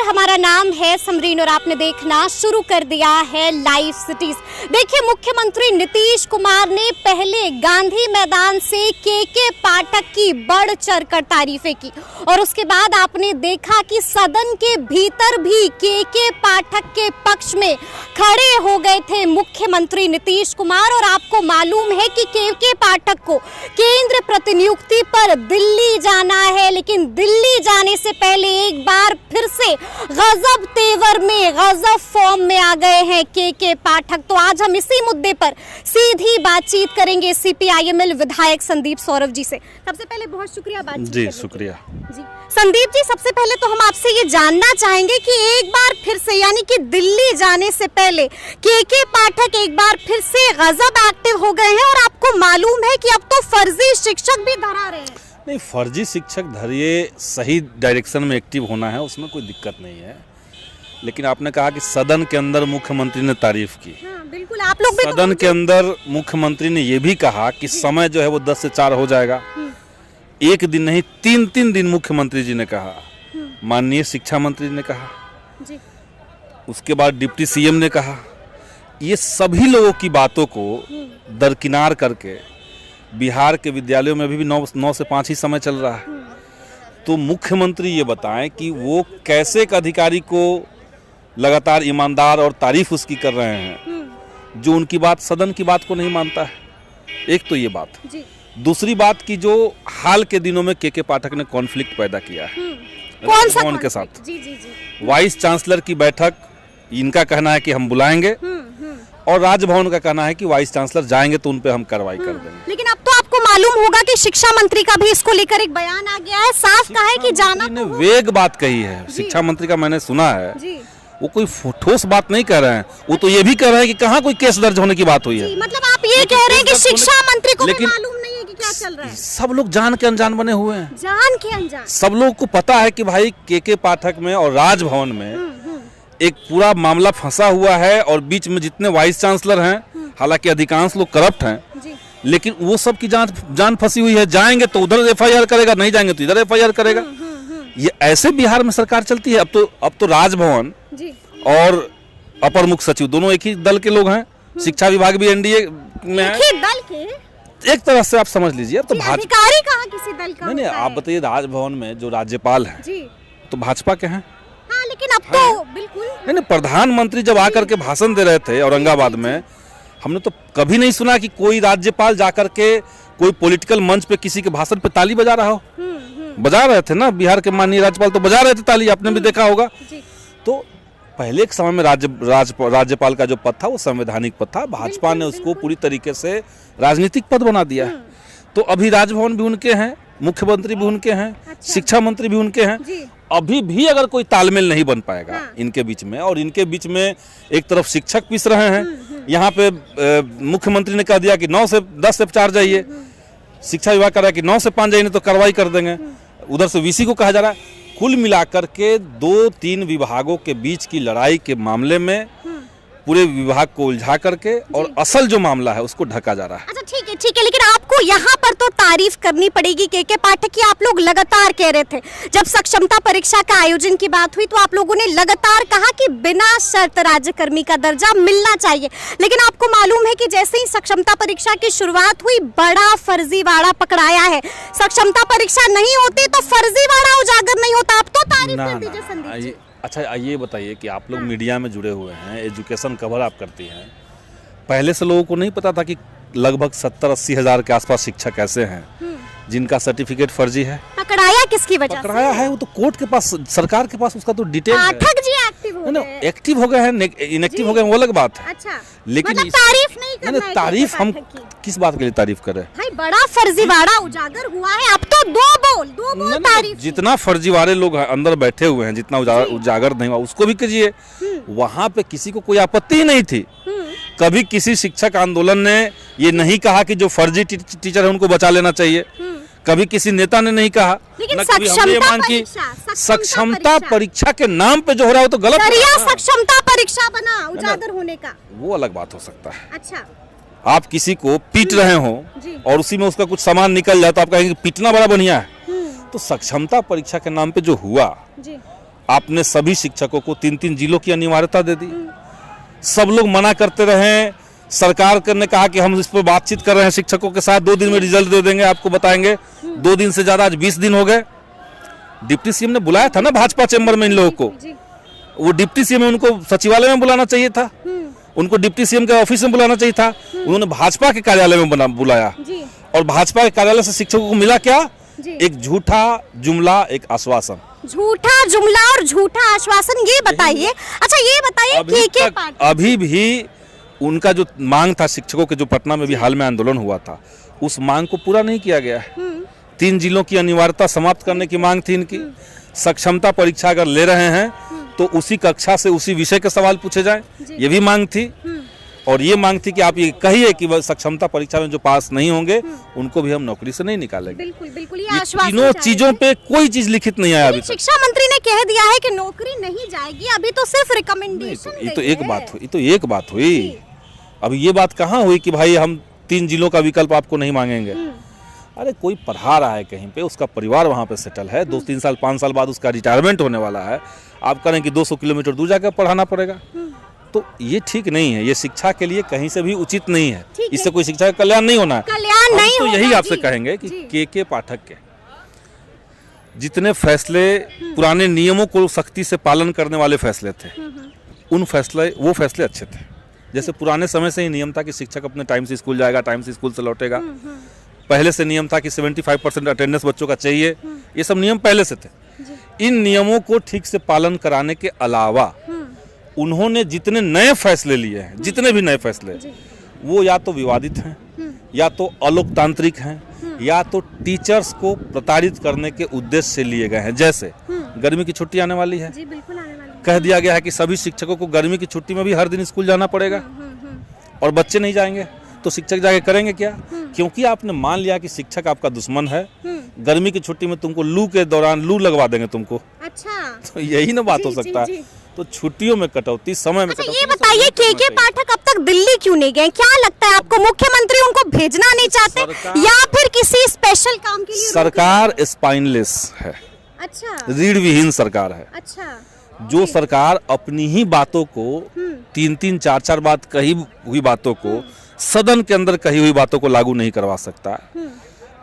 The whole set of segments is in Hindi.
नमस्कार, हमारा नाम है समरीन और आपने देखना शुरू कर दिया है लाइव सिटीज। देखिए, मुख्यमंत्री नीतीश कुमार ने पहले गांधी मैदान से के पाठक की बढ़ चढ़कर तारीफें की और उसके बाद आपने देखा कि सदन के भीतर भी के पाठक के पक्ष में खड़े हो गए थे मुख्यमंत्री नीतीश कुमार। और आपको मालूम है कि के पाठक को केंद्र प्रतिनियुक्ति पर दिल्ली जाना है, लेकिन दिल्ली जाने से पहले एक बार फिर से गजब तेवर में, गजब फॉर्म में आ गए हैं के पाठक। तो आज हम इसी मुद्दे पर सीधी बातचीत करेंगे सीपीआईएमएल विधायक संदीप सौरभ जी से। सबसे पहले बहुत शुक्रिया बातचीत जी, शुक्रिया जी। संदीप जी, सबसे पहले तो हम आपसे ये जानना चाहेंगे कि एक बार फिर से, यानी कि दिल्ली जाने से पहले के पाठक एक बार फिर से गजब एक्टिव हो गए हैं और आपको मालूम है कि अब तो फर्जी शिक्षक भी धरा रहे हैं। नहीं, फर्जी शिक्षक धरिए, सही डायरेक्शन में एक्टिव होना है, उसमें कोई दिक्कत नहीं है। लेकिन आपने कहा कि सदन के अंदर मुख्यमंत्री ने तारीफ की। हाँ, बिल्कुल, आप लोग भी सदन के अंदर मुख्यमंत्री ने यह भी कहा कि समय जो है वो 10 से 4 हो जाएगा। एक दिन नहीं, 3 दिन मुख्यमंत्री जी ने कहा, माननीय शिक्षा मंत्री ने कहा जी। उसके बाद डिप्टी सीएम ने कहा। ये सभी लोगों की बातों को दरकिनार करके बिहार के विद्यालयों में अभी भी 9 से 5 ही समय चल रहा है। तो मुख्यमंत्री ये बताएं कि वो कैसे एक अधिकारी को लगातार ईमानदार और तारीफ उसकी कर रहे हैं जो उनकी बात, सदन की बात को नहीं मानता है। एक तो ये बात जी। दूसरी बात की जो हाल के दिनों में के पाठक ने कॉन्फ्लिक्ट पैदा किया है कौन सा उनके साथ। जी जी जी। वाइस चांसलर की बैठक, इनका कहना है कि हम बुलाएंगे और राजभवन का कहना है कि वाइस चांसलर जाएंगे तो उन पे हम कार्रवाई कर देंगे। लेकिन अब तो आपको मालूम होगा कि शिक्षा मंत्री का भी इसको लेकर एक बयान आ गया है, साफ कहा है कि जाना ने वेग बात कही है। शिक्षा मंत्री का मैंने सुना है जी। वो कोई ठोस बात नहीं कह रहे हैं, वो तो ये भी कह रहे हैं कि कहाँ कोई केस दर्ज होने की बात हुई है। मतलब आप ये कह रहे हैं कि शिक्षा मंत्री को भी मालूम नहीं है कि क्या चल रहा है। सब लोग जान के अनजान बने हुए हैं, जान के अनजान। सब लोग को पता है कि भाई के पाठक में और राजभवन में एक पूरा मामला फंसा हुआ है और बीच में जितने वाइस चांसलर हैं, हालांकि अधिकांश लोग करप्ट हैं, लेकिन वो सब की जान फंसी हुई है। जाएंगे तो उधर एफआईआर करेगा, नहीं जाएंगे तो इधर एफआईआर करेगा। ये ऐसे बिहार में सरकार चलती है। अब तो राजभवन और अपर मुख्य सचिव दोनों एक ही दल के लोग हैं। शिक्षा विभाग भी एनडीए में है। दल के एक तरह से आप समझ लीजिए। अब तो अधिकारी कहाँ किसी दल का? नहीं, आप बताइए, राजभवन में जो राज्यपाल है तो भाजपा के हैं। हाँ, लेकिन अब तो बिल्कुल नहीं, प्रधानमंत्री जब आकर के भाषण दे रहे थे औरंगाबाद में, हमने तो कभी नहीं सुना कि कोई राज्यपाल जाकर के कोई पॉलिटिकल मंच पे किसी के भाषण पे ताली बजा रहा हो। बजा रहे थे ना, बिहार के माननीय राज्यपाल तो बजा रहे थे ताली, आपने भी देखा होगा। तो पहले के समय में राज्यपाल का जो पद था वो संवैधानिक पद था। भाजपा ने उसको पूरी तरीके से राजनीतिक पद बना दिया है। तो अभी राजभवन भी उनके हैं, मुख्यमंत्री भी उनके हैं, शिक्षा मंत्री भी उनके हैं। अभी भी अगर कोई तालमेल नहीं बन पाएगा इनके बीच में, और इनके बीच में एक तरफ शिक्षक पिस रहे हैं, यहाँ पे मुख्यमंत्री ने कह दिया कि 10 से 4 जाइए, शिक्षा विभाग कह रहा है कि 9 से 5 जाइए तो कार्रवाई कर देंगे, उधर से वीसी को कहा जा रहा है। कुल मिलाकर के 2-3 विभागों के बीच की लड़ाई के मामले में पूरे विभाग को उलझा करके और असल जो मामला है उसको ढका जा रहा है। अच्छा, ठीक है, लेकिन आपको यहाँ पर तो तारीफ करनी पड़ेगी के पाठक की। आप लोग लगातार कह रहे थे, जब सक्षमता परीक्षा का आयोजन की बात हुई तो आप लोगों ने लगातार कहा कि बिना शर्त राज्यकर्मी का दर्जा मिलना चाहिए। लेकिन आपको मालूम है कि जैसे ही सक्षमता परीक्षा की शुरुआत हुई, बड़ा फर्जीवाड़ा पकड़ाया है। सक्षमता परीक्षा नहीं होती तो फर्जीवाड़ा उजागर नहीं होता। आप तो तारीफ कर दीजिए संदीप जी। अच्छा, ये बताइए कि आप लोग मीडिया में जुड़े हुए हैं, एजुकेशन कवर आप करती हैं, पहले से लोगों को नहीं पता था कि लगभग 70-80 हज़ार के आसपास शिक्षक ऐसे हैं जिनका सर्टिफिकेट फर्जी है? पकड़ाया किसकी वजह से? पकड़ाया है वो तो कोर्ट के पास, सरकार के पास उसका तो डिटेल है। पाठक जी एक्टिव हो गए, एक्टिव हो गए हैं, इनएक्टिव हो गए वो अलग बात है। अच्छा, लेकिन मतलब तारीफ नहीं करना है। तारीफ हम किस बात के लिए तारीफ करें? भाई, बड़ा फर्जीवाड़ा उजागर हुआ है। अब तो दो बोल तारीफ। जितना फर्जीवाड़े लोग अंदर बैठे हुए हैं, जितना उजागर नहीं हुआ उसको भी कीजिए। वहाँ पे किसी को कोई आपत्ति नहीं थी। कभी किसी शिक्षक आंदोलन ने ये नहीं कहा कि जो फर्जी टीचर है उनको बचा लेना चाहिए। कभी किसी नेता ने नहीं कहा। लेकिन सक्षमता परीक्षा के नाम पे जो हो रहा है वो तो गलत है। सक्षमता परीक्षा बना उजागर होने का वो अलग बात हो सकता है। अच्छा, आप किसी को पीट रहे हो और उसी में उसका कुछ सामान निकल जाए तो आप कहेंगे पीटना बड़ा बढ़िया है। तो सक्षमता परीक्षा के नाम पे जो हुआ, आपने सभी शिक्षकों को 3-3 जिलों की अनिवार्यता दे दी। सब लोग मना करते रहे, सरकार ने कहा कि हम इस पर बातचीत कर रहे हैं शिक्षकों के साथ, 2 दिन में रिजल्ट दे देंगे, आपको बताएंगे। 2 दिन से ज्यादा, आज 20 दिन हो गए। डिप्टी सीएम ने बुलाया था ना भाजपा चैम्बर में इन लोगों को, वो डिप्टी सीएम उनको सचिवालय में बुलाना चाहिए था, उनको डिप्टी सीएम के ऑफिस में बुलाना चाहिए था, उन्होंने भाजपा के कार्यालय में बुलाया। और भाजपा के कार्यालय से शिक्षकों को मिला क्या? एक झूठा जुमला, एक आश्वासन। झूठा जुमला और झूठा आश्वासन, ये बताइए। अच्छा ये बताइए केके पाठक, अभी भी उनका जो मांग था शिक्षकों के, जो पटना में भी हाल में आंदोलन हुआ था, उस मांग को पूरा नहीं किया गया है। 3 जिलों की अनिवार्यता समाप्त करने की मांग थी इनकी। सक्षमता परीक्षा अगर ले रहे हैं तो उसी कक्षा से उसी विषय के सवाल पूछे जाएं, ये भी मांग थी। और ये मांग थी कि आप ये कहिए कि वह सक्षमता परीक्षा में जो पास नहीं होंगे उनको भी हम नौकरी से नहीं निकालेंगे। बिल्कुल बिल्कुल, ये तीनों चीजों पे कोई चीज लिखित नहीं आया अभी तक। शिक्षा मंत्री ने कह दिया है कि नौकरी नहीं जाएगी, अभी तो सिर्फ रिकमेंडेशन। ये तो एक बात हुई, अब ये बात कहाँ हुई कि भाई हम 3 जिलों का विकल्प आपको नहीं मांगेंगे। अरे कोई पढ़ा रहा है कहीं पे, उसका परिवार वहाँ पे सेटल है, 2-3 साल 5 साल बाद उसका रिटायरमेंट होने वाला है, आप करें कि 200 किलोमीटर दूर जाकर पढ़ाना पड़ेगा, तो ये ठीक नहीं है। ये शिक्षा के लिए कहीं से भी उचित नहीं है। इससे कोई शिक्षा का कल्याण नहीं होना है। कल्याण नहीं तो यही आपसे कहेंगे कि केके पाठक के जितने फैसले, पुराने नियमों को सख्ती से पालन करने वाले फैसले थे, वो फैसले अच्छे थे। जैसे पुराने समय से ही नियम था कि शिक्षक अपने टाइम से स्कूल जाएगा, टाइम से स्कूल से लौटेगा। पहले से नियम था कि 75% अटेंडेंस बच्चों का चाहिए। ये सब नियम पहले से थे। इन नियमों को ठीक से पालन कराने के अलावा उन्होंने जितने नए फैसले लिए हैं, जितने भी नए फैसले, वो या तो विवादित हैं, या तो अलोकतांत्रिक हैं, या तो टीचर्स को प्रताड़ित करने के उद्देश्य से लिए गए हैं। जैसे गर्मी की छुट्टी आने वाली है, कह दिया गया है कि सभी शिक्षकों को गर्मी की छुट्टी में भी हर दिन स्कूल जाना पड़ेगा, और बच्चे नहीं जाएंगे तो शिक्षक जाके करेंगे क्या? क्योंकि आपने मान लिया कि शिक्षक आपका दुश्मन है, गर्मी की छुट्टी में तुमको लू के दौरान लू लगवा देंगे तुमको। अच्छा, तो यही ना बात हो सकता है। तो छुट्टियों में कटौती, समय में कटौती। ये बताइए केके पाठक अब तक दिल्ली क्यों नहीं गए? क्या लगता है आपको, मुख्यमंत्री उनको भेजना नहीं चाहते या फिर किसी स्पेशल काम के लिए? सरकार स्पाइनलेस है। अच्छा, रीढ़ विहीन सरकार है। अच्छा, जो सरकार अपनी ही बातों को 3-3, 4-4 बात कही हुई बातों को, सदन के अंदर कही हुई बातों को लागू नहीं करवा सकता,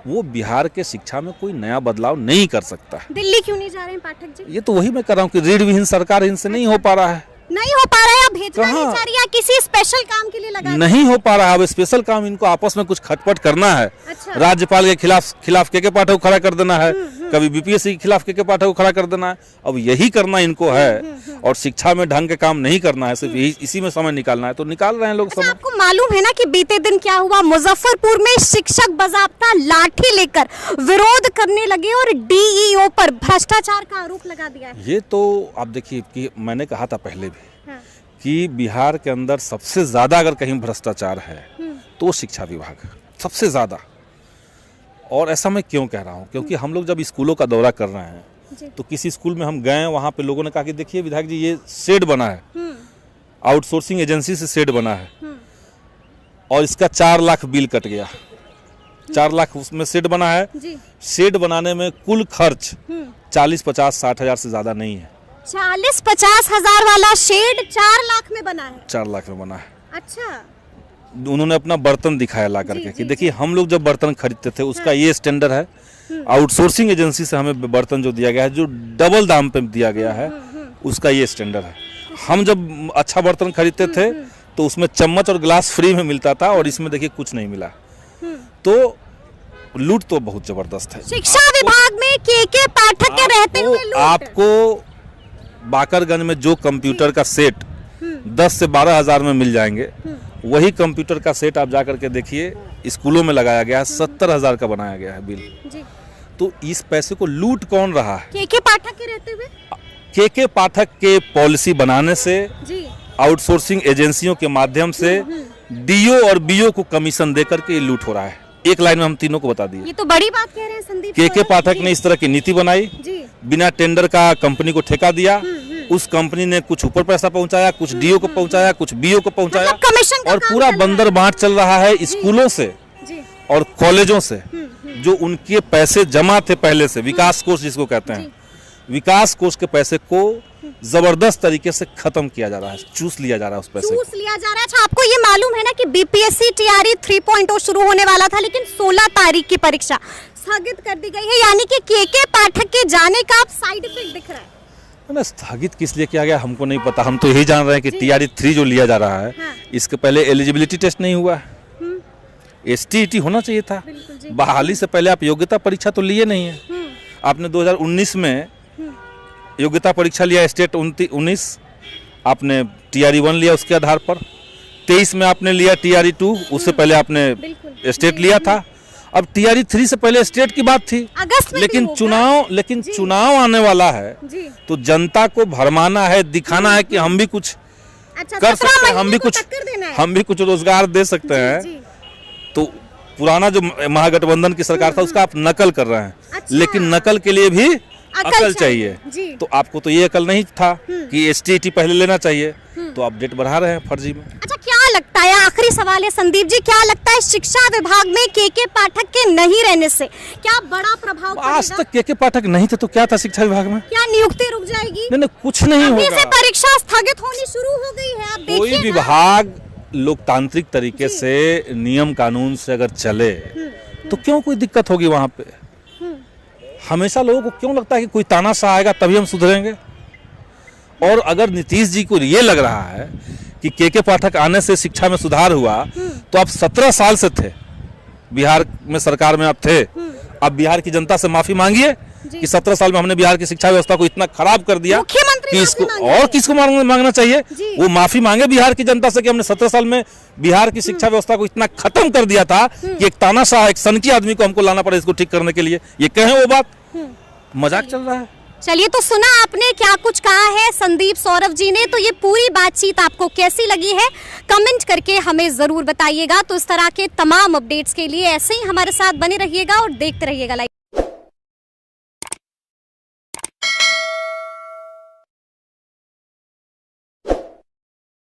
वो बिहार के शिक्षा में कोई नया बदलाव नहीं कर सकता। दिल्ली क्यों नहीं जा रहे हैं पाठक जी? ये तो वही मैं कर रहा हूँ कि रीढ़ विहीन सरकार, इनसे नहीं हो पा रहा है। नहीं हो पा रहा है, भेजना नहीं चाह रही है, किसी स्पेशल काम के लिए लगा नहीं हो पा रहा है। अब स्पेशल काम इनको आपस में कुछ खटपट करना है। अच्छा। राज्यपाल के खिलाफ केके पाठक को खड़ा कर देना है, कभी बीपीएससी के खिलाफ केके पाठक को खड़ा कर देना है। अब यही करना इनको है, और शिक्षा में ढंग के काम नहीं करना है, सिर्फ इसी में समय निकालना है, तो निकाल रहे हैं लोग समय। आपको मालूम है ना कि बीते दिन क्या हुआ? मुजफ्फरपुर में शिक्षक बाज़ाब्ता लाठी लेकर विरोध करने लगे और डीईओ पर भ्रष्टाचार का आरोप लगा दिया है। ये तो आप देखिए कि मैंने कहा था पहले भी कि बिहार के अंदर सबसे ज्यादा अगर कहीं भ्रष्टाचार है तो शिक्षा विभाग सबसे ज्यादा। और ऐसा मैं क्यों कह रहा हूँ? क्योंकि हम लोग जब स्कूलों का दौरा कर रहे हैं तो किसी स्कूल में हम गए, वहाँ पे लोगों ने कहा कि देखिए विधायक जी, ये शेड बना है, आउटसोर्सिंग एजेंसी से शेड बना है, और इसका 4 लाख बिल कट गया। 4 लाख उसमें शेड बना है। शेड बनाने में कुल खर्च 40, 50, 60 हजार से ज्यादा नहीं है। 40-50 हजार वाला शेड 4 लाख में बना है। 4 लाख में बना है। अच्छा, उन्होंने अपना बर्तन दिखाया ला करके कि देखिए हम लोग जब बर्तन खरीदते थे उसका ये स्टैंडर्ड है, आउटसोर्सिंग एजेंसी से हमें बर्तन जो दिया गया है, जो डबल दाम पे दिया गया है, उसका ये स्टैंडर्ड है। हम जब अच्छा बर्तन खरीदते थे तो उसमें चम्मच और गिलास फ्री में मिलता था, और इसमें देखिए कुछ नहीं मिला। तो लूट तो बहुत जबरदस्त है। शिक्षा विभाग में केके पाठक के रहते हुए लूट। आपको बाकरगंज में जो कंप्यूटर का सेट 10 से 12 हजार में मिल जाएंगे, वही कंप्यूटर का सेट आप जाकर के देखिए स्कूलों में लगाया गया है, 70 हजार का बनाया गया है बिल जी। तो इस पैसे को लूट कौन रहा है? केके पाठक के रहते हुए। केके पाठक के पॉलिसी बनाने से, आउटसोर्सिंग एजेंसियों के माध्यम से डीओ और बीओ को कमीशन देकर के लूट हो रहा है। एक लाइन में हम तीनों को बता दिए। ये तो बड़ी बात कह रहे हैं संदीप। केके पाठक ने इस तरह की नीति बनाई, बिना टेंडर का कंपनी को ठेका दिया, उस कंपनी ने कुछ ऊपर पैसा पहुंचाया, कुछ डीओ को पहुंचाया, कुछ बीओ को पहुंचाया, और पूरा बंदर बांट चल रहा है स्कूलों से और कॉलेजों से, जो उनके पैसे जमा थे पहले से, विकास कोष जिसको कहते हैं, विकास कोष के पैसे को जबरदस्त तरीके से खत्म किया जा रहा है, चूस लिया जा रहा है उस पैसे को। चूस लिया जा रहा है। अच्छा, आपको ये मालूम है ना कि बीपीएससी टीआरई 3.0 शुरू होने वाला था, लेकिन 16 तारीख की परीक्षा स्थगित कर दी गई है, यानी कि केके पाठक के जाने का अब साइड इफेक्ट दिख रहा है। ना स्थगित किस लिए किया गया हमको नहीं पता, हम तो यही जान रहे हैं कि टीआरई 3 जो लिया जा रहा है, हाँ। इसके पहले एलिजिबिलिटी टेस्ट नहीं हुआ है, एसटीईटी होना चाहिए था। बहाली से पहले आप योग्यता परीक्षा तो लिए नहीं है। आपने 2019 में योग्यता परीक्षा लिया स्टेट 19, आपने टीआरई 1 लिया उसके आधार पर, 23 में आपने लिया टीआरई 2, उससे पहले आपने स्टेट लिया था। अब टीआरई 3 से पहले स्टेट की बात थी, अगस्त में लेकिन चुनाव आने वाला है, तो जनता को भरमाना है, दिखाना है कि हम भी कुछ कर सकते हैं, हम भी कुछ रोजगार दे सकते हैं। तो पुराना जो महागठबंधन की सरकार था उसका आप नकल कर रहे हैं, लेकिन नकल के लिए भी अकल चाहिए। तो आपको तो ये अकल नहीं था कि एसटीईटी पहले लेना चाहिए, तो आप डेट बढ़ा रहे हैं फर्जी में। अच्छा, क्या लगता है, आखिरी सवाल है संदीप जी, क्या लगता है शिक्षा विभाग में केके पाठक के नहीं रहने से क्या बड़ा प्रभाव पड़ेगा? आज तक केके पाठक नहीं थे तो क्या था शिक्षा विभाग में? क्या नियुक्ति रुक जाएगी? नहीं, कुछ नहीं होगा। परीक्षा स्थगित होनी शुरू हो गई है, आप देखिए। कोई विभाग लोकतांत्रिक तरीके से नियम कानून से अगर चले तो क्यों कोई दिक्कत होगी वहां पे? हमेशा लोगों को क्यों लगता है कि कोई तानाशाह आएगा तभी हम सुधरेंगे? और अगर नीतीश जी को ये लग रहा है कि केके पाठक आने से शिक्षा में सुधार हुआ, तो आप 17 साल से थे बिहार में, सरकार में आप थे। अब बिहार की जनता से माफी मांगिए कि 17 साल में हमने बिहार की शिक्षा व्यवस्था को इतना खराब कर दिया कि इसको और किसको मांगना चाहिए? वो माफी मांगे बिहार की जनता से कि हमने 17 साल में बिहार की शिक्षा व्यवस्था को इतना खत्म कर दिया था कि एक तानाशाह, एक सनकी आदमी को हमको लाना पड़े इसको ठीक करने के लिए। ये कहें वो बात? मजाक चल रहा है। चलिए, तो सुना आपने क्या कुछ कहा है संदीप सौरभ जी ने, तो ये पूरी बातचीत आपको कैसी लगी है कमेंट करके हमें जरूर बताइएगा। तो इस तरह के तमाम अपडेट्स के लिए ऐसे ही हमारे साथ बने रहिएगा और देखते रहिएगा लाइव।